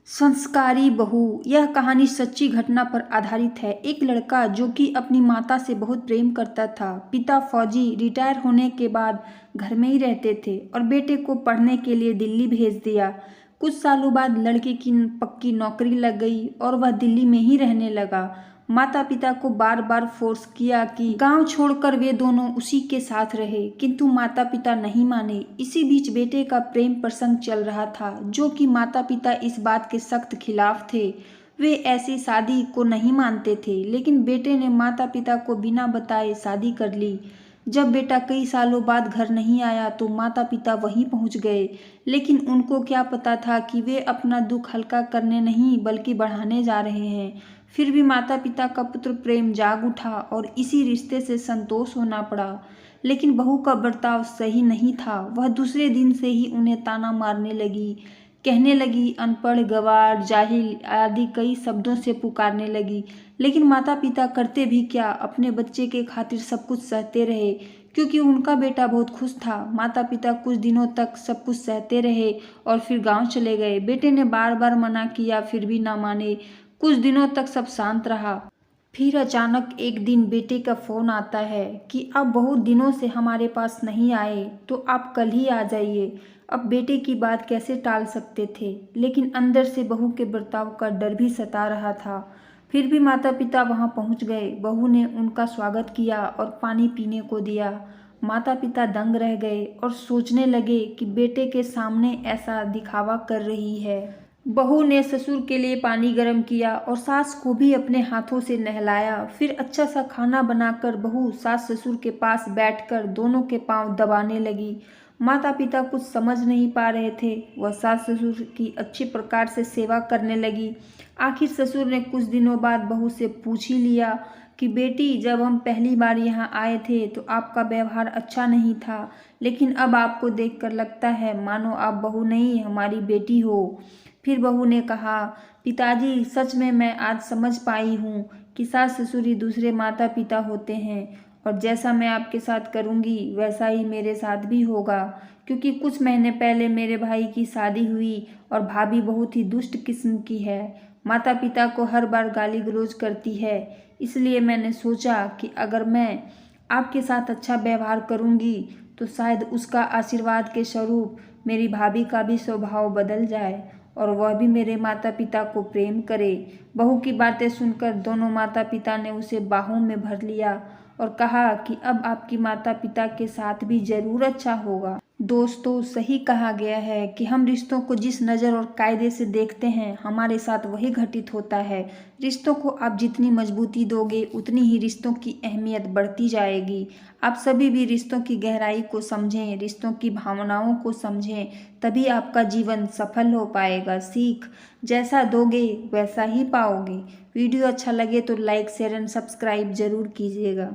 संस्कारी बहू। यह कहानी सच्ची घटना पर आधारित है। एक लड़का जो कि अपनी माता से बहुत प्रेम करता था। पिता फौजी रिटायर होने के बाद घर में ही रहते थे और बेटे को पढ़ने के लिए दिल्ली भेज दिया। कुछ सालों बाद लड़के की पक्की नौकरी लग गई और वह दिल्ली में ही रहने लगा। माता पिता को बार बार फोर्स किया कि गांव छोड़कर वे दोनों उसी के साथ रहे, किंतु माता पिता नहीं माने। इसी बीच बेटे का प्रेम प्रसंग चल रहा था, जो कि माता पिता इस बात के सख्त खिलाफ थे। वे ऐसी शादी को नहीं मानते थे, लेकिन बेटे ने माता पिता को बिना बताए शादी कर ली। जब बेटा कई सालों बाद घर नहीं आया तो माता पिता वहीं पहुंच गए, लेकिन उनको क्या पता था कि वे अपना दुख हल्का करने नहीं बल्कि बढ़ाने जा रहे हैं। फिर भी माता पिता का पुत्र प्रेम जाग उठा और इसी रिश्ते से संतोष होना पड़ा। लेकिन बहू का बर्ताव सही नहीं था। वह दूसरे दिन से ही उन्हें ताना मारने लगी, कहने लगी अनपढ़, गंवार, जाहिल आदि कई शब्दों से पुकारने लगी। लेकिन माता पिता करते भी क्या, अपने बच्चे के खातिर सब कुछ सहते रहे, क्योंकि उनका बेटा बहुत खुश था। माता पिता कुछ दिनों तक सब कुछ सहते रहे और फिर गांव चले गए। बेटे ने बार बार मना किया, फिर भी ना माने। कुछ दिनों तक सब शांत रहा। फिर अचानक एक दिन बेटे का फोन आता है कि आप बहुत दिनों से हमारे पास नहीं आए, तो आप कल ही आ जाइए। अब बेटे की बात कैसे टाल सकते थे, लेकिन अंदर से बहू के बर्ताव का डर भी सता रहा था। फिर भी माता पिता वहां पहुंच गए। बहू ने उनका स्वागत किया और पानी पीने को दिया। माता पिता दंग रह गए और सोचने लगे कि बेटे के सामने ऐसा दिखावा कर रही है। बहू ने ससुर के लिए पानी गर्म किया और सास को भी अपने हाथों से नहलाया। फिर अच्छा सा खाना बनाकर बहू सास ससुर के पास बैठकर दोनों के पांव दबाने लगी। माता पिता कुछ समझ नहीं पा रहे थे। वह सास ससुर की अच्छी प्रकार से सेवा करने लगी। आखिर ससुर ने कुछ दिनों बाद बहू से पूछ ही लिया कि बेटी, जब हम पहली बार यहाँ आए थे तो आपका व्यवहार अच्छा नहीं था, लेकिन अब आपको देखकर लगता है मानो आप बहू नहीं हमारी बेटी हो। फिर बहू ने कहा, पिताजी, सच में मैं आज समझ पाई हूँ कि सास ससुर ही दूसरे माता पिता होते हैं, और जैसा मैं आपके साथ करूँगी वैसा ही मेरे साथ भी होगा। क्योंकि कुछ महीने पहले मेरे भाई की शादी हुई और भाभी बहुत ही दुष्ट किस्म की है। माता पिता को हर बार गाली गलौज करती है। इसलिए मैंने सोचा कि अगर मैं आपके साथ अच्छा व्यवहार करूँगी तो शायद उसका आशीर्वाद के स्वरूप मेरी भाभी का भी स्वभाव बदल जाए और वह भी मेरे माता पिता को प्रेम करे। बहू की बातें सुनकर दोनों माता पिता ने उसे बाहों में भर लिया और कहा कि अब आपकी माता पिता के साथ भी जरूर अच्छा होगा। दोस्तों, सही कहा गया है कि हम रिश्तों को जिस नज़र और कायदे से देखते हैं, हमारे साथ वही घटित होता है। रिश्तों को आप जितनी मजबूती दोगे, उतनी ही रिश्तों की अहमियत बढ़ती जाएगी। आप सभी भी रिश्तों की गहराई को समझें, रिश्तों की भावनाओं को समझें, तभी आपका जीवन सफल हो पाएगा। सीख जैसा दोगे वैसा ही पाओगे। वीडियो अच्छा लगे तो लाइक, शेयर एंड सब्सक्राइब जरूर कीजिएगा।